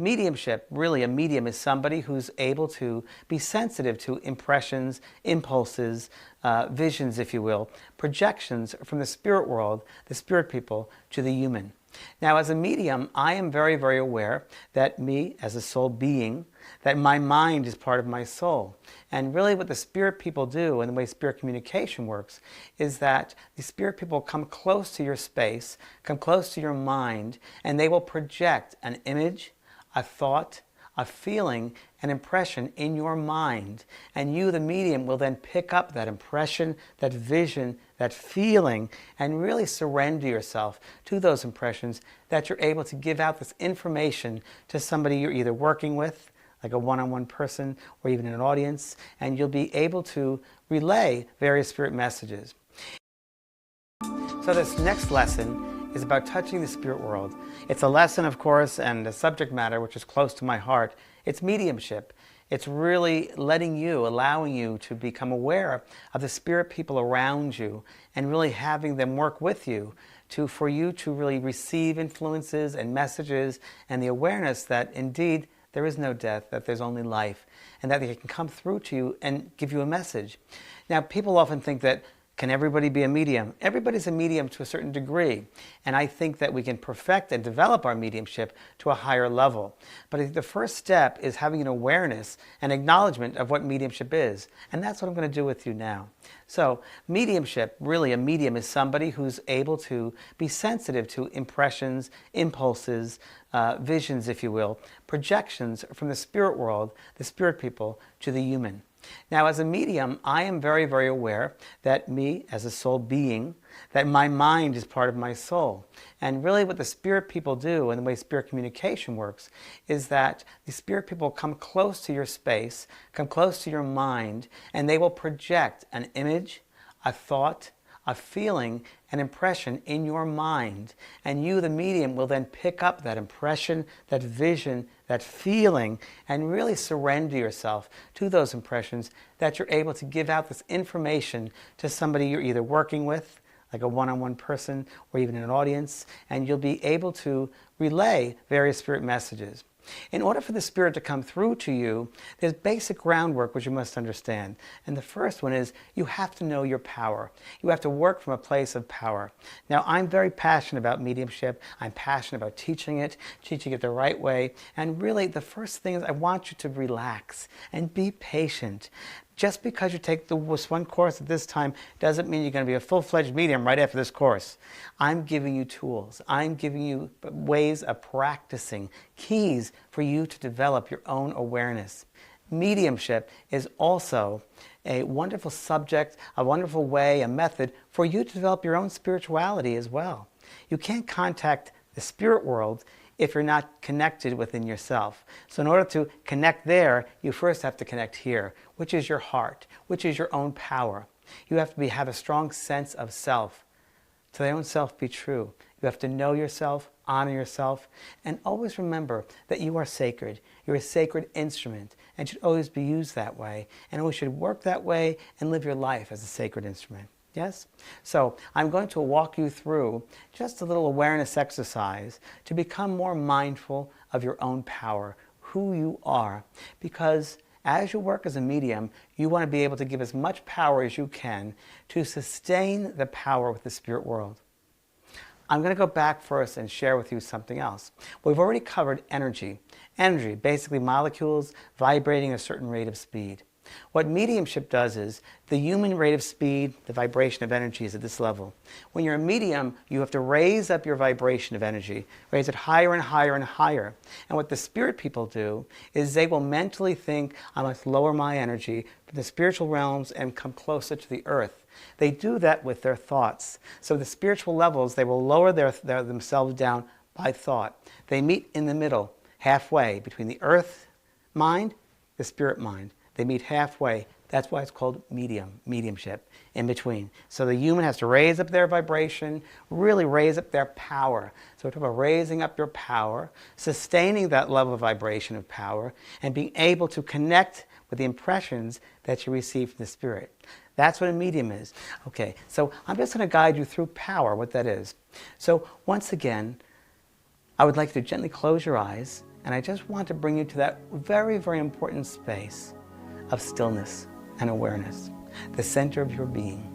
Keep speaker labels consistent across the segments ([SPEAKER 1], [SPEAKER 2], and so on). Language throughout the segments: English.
[SPEAKER 1] Mediumship, really a medium is somebody who's able to be sensitive to impressions, impulses, visions, if you will, projections from the spirit world, the spirit people, to the human. Now, as a medium, I am very, very aware that me, as a soul being, that my mind is part of my soul. And really what the spirit people do, and the way spirit communication works, is that the spirit people come close to your space, come close to your mind, and they will project an image, a thought, a feeling, an impression in your mind. And you, the medium, will then pick up that impression, that vision, that feeling, and really surrender yourself to those impressions, that you're able to give out this information to somebody you're either working with, like a one-on-one person, or even an audience, and you'll be able to relay various spirit messages. So this next lesson is about touching the spirit world. It's a lesson, of course, and a subject matter which is close to my heart. It's mediumship. It's really allowing you to become aware of the spirit people around you and really having them work with you for you to really receive influences and messages and the awareness that indeed there is no death, that there's only life, and that they can come through to you and give you a message. Now, people often think that, can everybody be a medium? Everybody's a medium to a certain degree, and I think that we can perfect and develop our mediumship to a higher level. But I think the first step is having an awareness and acknowledgement of what mediumship is, and that's what I'm going to do with you now. So, mediumship, really a medium is somebody who's able to be sensitive to impressions, impulses, visions, if you will, projections from the spirit world, the spirit people, to the human. Now, as a medium, I am very, very aware that me, as a soul being, that my mind is part of my soul. And really what the spirit people do, and the way spirit communication works, is that the spirit people come close to your space, come close to your mind, and they will project an image, a thought, a feeling, an impression in your mind. And you, the medium, will then pick up that impression, that vision, that feeling, and really surrender yourself to those impressions, that you're able to give out this information to somebody you're either working with, like a one-on-one person, or even an audience, and you'll be able to relay various spirit messages. In order for the spirit to come through to you, there's basic groundwork which you must understand. And the first one is you have to know your power. You have to work from a place of power. Now, I'm very passionate about mediumship. I'm passionate about teaching it the right way. And really, the first thing is I want you to relax and be patient. Just because you take this one course at this time doesn't mean you're going to be a full-fledged medium right after this course. I'm giving you tools. I'm giving you ways of practicing, keys for you to develop your own awareness. Mediumship is also a wonderful subject, a wonderful way, a method for you to develop your own spirituality as well. You can't contact the spirit world if you're not connected within yourself. So in order to connect there, you first have to connect here, which is your heart, which is your own power. You have to have a strong sense of self. To thy own self be true. You have to know yourself, honor yourself, and always remember that you are sacred. You're a sacred instrument and should always be used that way, and always should work that way and live your life as a sacred instrument. Yes? So I'm going to walk you through just a little awareness exercise to become more mindful of your own power, who you are. Because as you work as a medium, you want to be able to give as much power as you can to sustain the power with the spirit world. I'm going to go back first and share with you something else. We've already covered energy. Energy, basically molecules vibrating at a certain rate of speed. What mediumship does is, the human rate of speed, the vibration of energy is at this level. When you're a medium, you have to raise up your vibration of energy, raise it higher and higher and higher. And what the spirit people do is they will mentally think, I must lower my energy from the spiritual realms and come closer to the earth. They do that with their thoughts. So the spiritual levels, they will lower themselves down by thought. They meet in the middle, halfway, between the earth mind, the spirit mind. They meet halfway. That's why it's called mediumship, in between. So the human has to raise up their vibration, really raise up their power. So we're talking about raising up your power, sustaining that level of vibration of power, and being able to connect with the impressions that you receive from the spirit. That's what a medium is. Okay, so I'm just going to guide you through power, what that is. So once again, I would like you to gently close your eyes And I just want to bring you to that very, very important space of stillness and awareness, the center of your being.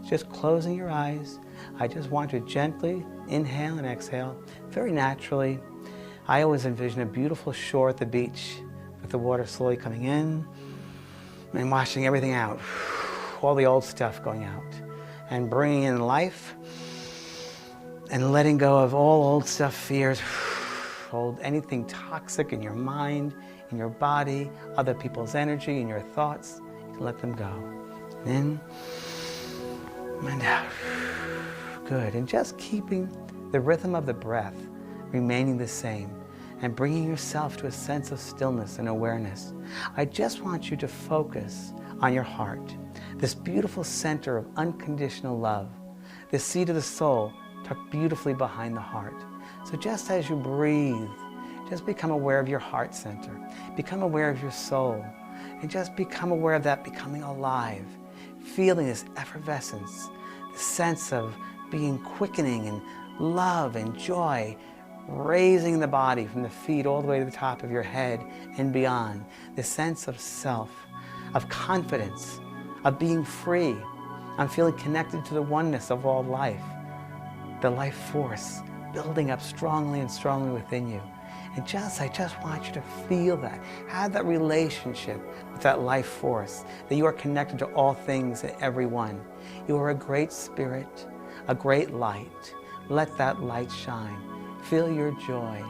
[SPEAKER 1] Just closing your eyes, I just want you to gently inhale and exhale, very naturally. I always envision a beautiful shore at the beach with the water slowly coming in and washing everything out, all the old stuff going out, and bringing in life and letting go of all old stuff, fears, anything toxic in your mind, in your body, other people's energy, in your thoughts. You can let them go. In and out. Good. And just keeping the rhythm of the breath remaining the same and bringing yourself to a sense of stillness and awareness. I just want you to focus on your heart, this beautiful center of unconditional love, the seat of the soul tucked beautifully behind the heart. So just as you breathe, just become aware of your heart center. Become aware of your soul. And just become aware of that becoming alive, feeling this effervescence, the sense of being quickening and love and joy, raising the body from the feet all the way to the top of your head and beyond. The sense of self, of confidence, of being free. I'm feeling connected to the oneness of all life, the life force building up strongly and strongly within you. And I just want you to feel that. Have that relationship with that life force, that you are connected to all things and everyone. You are a great spirit, a great light. Let that light shine. Feel your joy.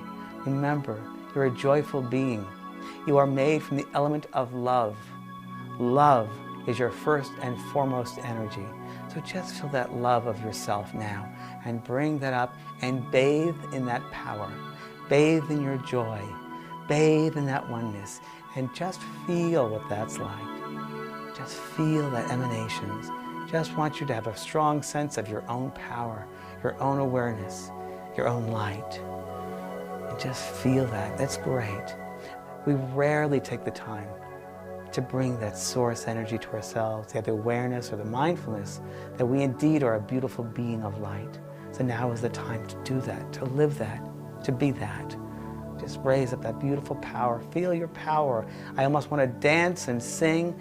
[SPEAKER 1] Remember, you're a joyful being. You are made from the element of love. Love is your first and foremost energy. So just feel that love of yourself now and bring that up and bathe in that power. Bathe in your joy. Bathe in that oneness and just feel what that's like. Just feel that emanations. Just want you to have a strong sense of your own power, your own awareness, your own light. And just feel that. That's great. We rarely take the time to bring that source energy to ourselves, to have the awareness or the mindfulness that we indeed are a beautiful being of light. So now is the time to do that, to live that, to be that. Just raise up that beautiful power. Feel your power. I almost want to dance and sing.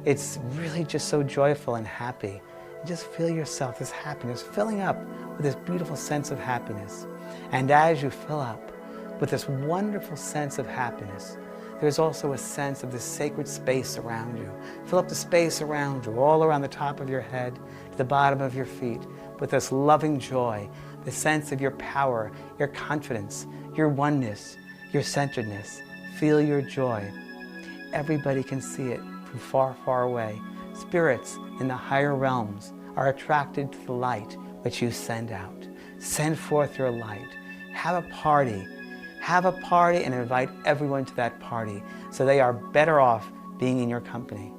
[SPEAKER 1] It's really just so joyful and happy. Just feel yourself, this happiness, filling up with this beautiful sense of happiness. And as you fill up with this wonderful sense of happiness, there's also a sense of this sacred space around you. Fill up the space around you, all around the top of your head, to the bottom of your feet, with this loving joy, the sense of your power, your confidence, your oneness, your centeredness. Feel your joy. Everybody can see it from far, far away. Spirits in the higher realms are attracted to the light which you send out. Send forth your light. Have a party. Have a party and invite everyone to that party so they are better off being in your company.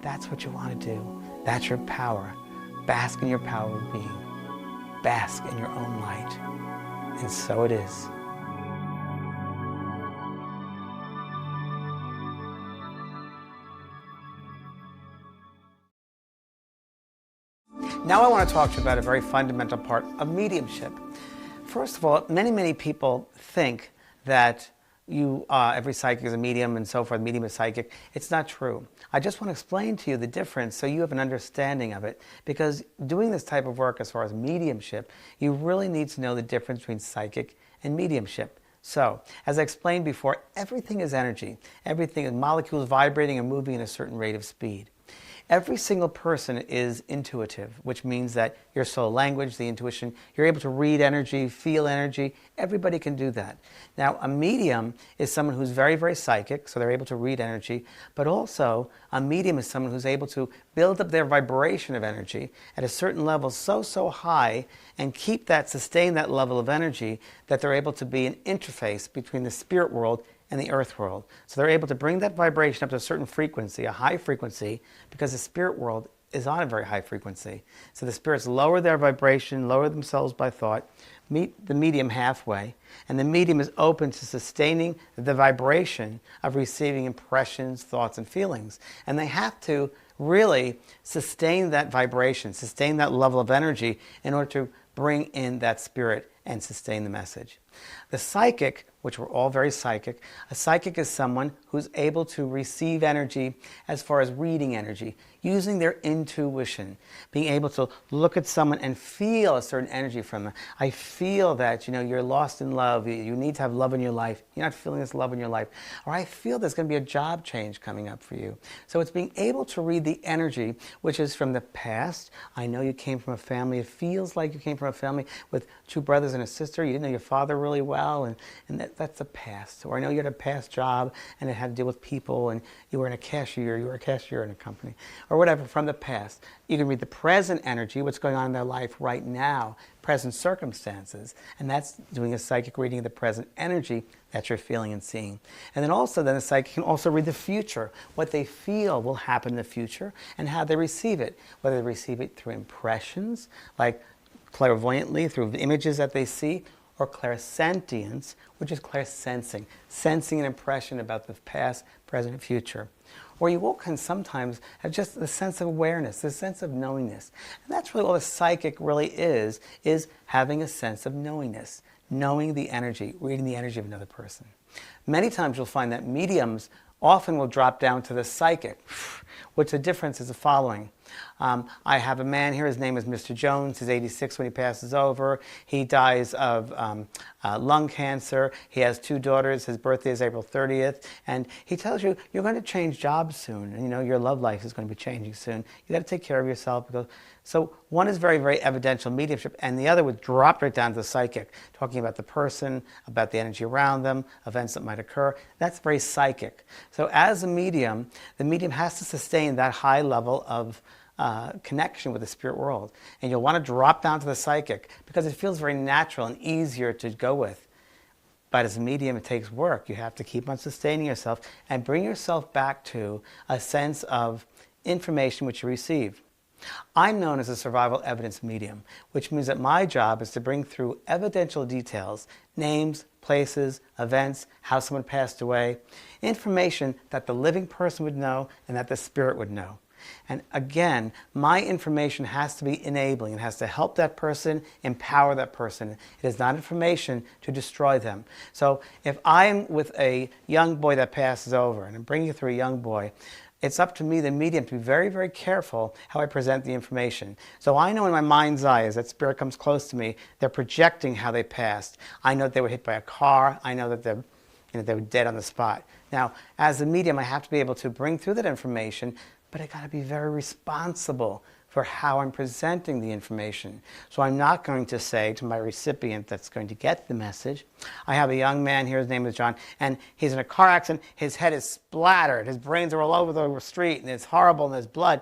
[SPEAKER 1] That's what you want to do. That's your power. Bask in your power of being. Bask in your own light. And so it is. Now I want to talk to you about a very fundamental part of mediumship. First of all, many people think that every psychic is a medium and so forth, medium is psychic. It's not true. I just want to explain to you the difference so you have an understanding of it, because doing this type of work as far as mediumship, you really need to know the difference between psychic and mediumship. So, as I explained before, everything is energy. Everything is molecules vibrating and moving at a certain rate of speed. Every single person is intuitive, which means that your soul language, the intuition, you're able to read energy, feel energy. Everybody can do that. Now, a medium is someone who's very, very psychic, so they're able to read energy, but also a medium is someone who's able to build up their vibration of energy at a certain level so high and sustain that level of energy that they're able to be an interface between the spirit world and the earth world. So they're able to bring that vibration up to a certain frequency, a high frequency, because the spirit world is on a very high frequency. So the spirits lower their vibration, lower themselves by thought, meet the medium halfway, and the medium is open to sustaining the vibration of receiving impressions, thoughts, and feelings. And they have to really sustain that vibration, sustain that level of energy in order to bring in that spirit and sustain the message. The psychic, which we're all very psychic, a psychic is someone who's able to receive energy as far as reading energy, using their intuition, being able to look at someone and feel a certain energy from them. I feel that, you're lost in love, you need to have love in your life, you're not feeling this love in your life, or I feel there's going to be a job change coming up for you. So it's being able to read the energy, which is from the past. I know you came from a family, it feels like you came from a family with two brothers and a sister, you didn't know your father really well, and that's the past. Or I know you had a past job and it had to deal with people, and you were a cashier in a company, or whatever from the past. You can read the present energy, what's going on in their life right now, present circumstances, and that's doing a psychic reading of the present energy that you're feeling and seeing. And then the psychic can also read the future, what they feel will happen in the future and how they receive it, whether they receive it through impressions, like clairvoyantly through the images that they see, or clairsentience, which is clairsensing, sensing an impression about the past, present, and future. Or you can sometimes have just the sense of awareness, the sense of knowingness. And that's really all the psychic really is having a sense of knowingness, knowing the energy, reading the energy of another person. Many times you'll find that mediums often will drop down to the psychic, which the difference is the following. I have a man here, his name is Mr. Jones, he's 86 when he passes over. He dies of lung cancer. He has 2 daughters, his birthday is April 30th, and he tells you, you're going to change jobs soon, and your love life is going to be changing soon. You got to take care of yourself. So one is very, very evidential mediumship, and the other would drop right down to the psychic, talking about the person, about the energy around them, events that might occur. That's very psychic. So as a medium, the medium has to sustain that high level of connection with the spirit world. And you'll want to drop down to the psychic because it feels very natural and easier to go with. But as a medium, it takes work. You have to keep on sustaining yourself and bring yourself back to a sense of information which you receive. I'm known as a survival evidence medium, which means that my job is to bring through evidential details, names, places, events, how someone passed away, information that the living person would know and that the spirit would know. And again, my information has to be enabling. It has to help that person, empower that person. It is not information to destroy them. So if I'm with a young boy that passes over and I'm bringing you through a young boy, it's up to me, the medium, to be very, very careful how I present the information. So I know in my mind's eye, as that spirit comes close to me, they're projecting how they passed. I know that they were hit by a car. I know that they were dead on the spot. Now, as a medium, I have to be able to bring through that information, but I got to be very responsible for how I'm presenting the information. So I'm not going to say to my recipient that's going to get the message, I have a young man here, his name is John, and he's in a car accident, his head is splattered, his brains are all over the street, and it's horrible, and there's blood.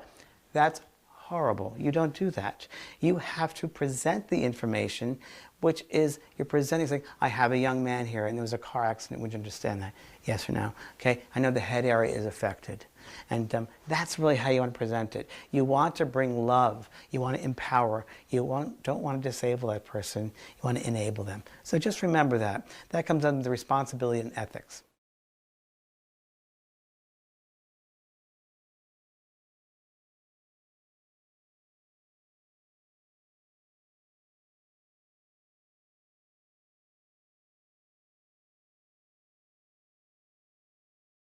[SPEAKER 1] That's horrible. You don't do that. You have to present the information, which is you're presenting, saying, I have a young man here, and there was a car accident. Would you understand that? Yes or no? Okay, I know the head area is affected. And that's really how you want to present it. You want to bring love. You want to empower. You don't want to disable that person. You want to enable them. So just remember that. That comes under the responsibility and ethics.